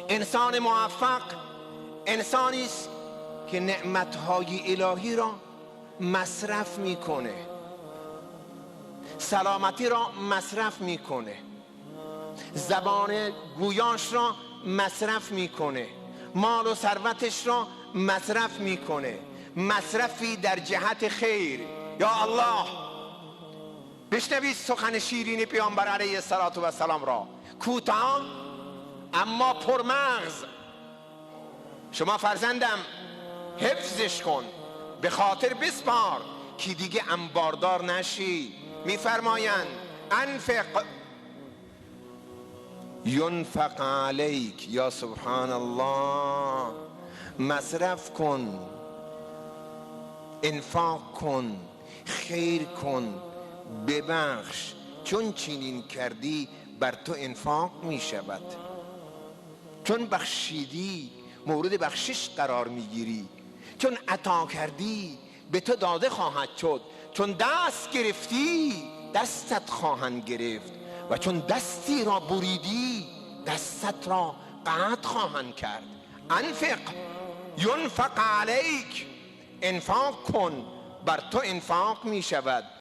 انسان موفق انسانی است که نعمتهای الهی را مصرف میکنه، سلامتی را مصرف میکنه، زبان گویاش را مصرف میکنه، مال و ثروتش را مصرف میکنه، مصرفی در جهت خیر. یا الله، بشنوید سخن شیرین پیامبر علیه السلام را، کوتاه اما پرمغز. شما فرزندم حفظش کن، به خاطر بسپار که دیگه انباردار نشی. میفرمایند انفق ینفق علیک. یا سبحان الله، مصرف کن، انفاق کن، خیر کن، ببخش، چون چنین کردی بر تو انفاق می شود. چون بخشیدی مورد بخشش قرار می گیری، چون عطا کردی به تو داده خواهد شد، چون دست گرفتی دستت خواهند گرفت و چون دستی را بریدی دستت را قطع خواهند کرد. انفق ینفق علیک، انفاق کن بر تو انفاق می شود.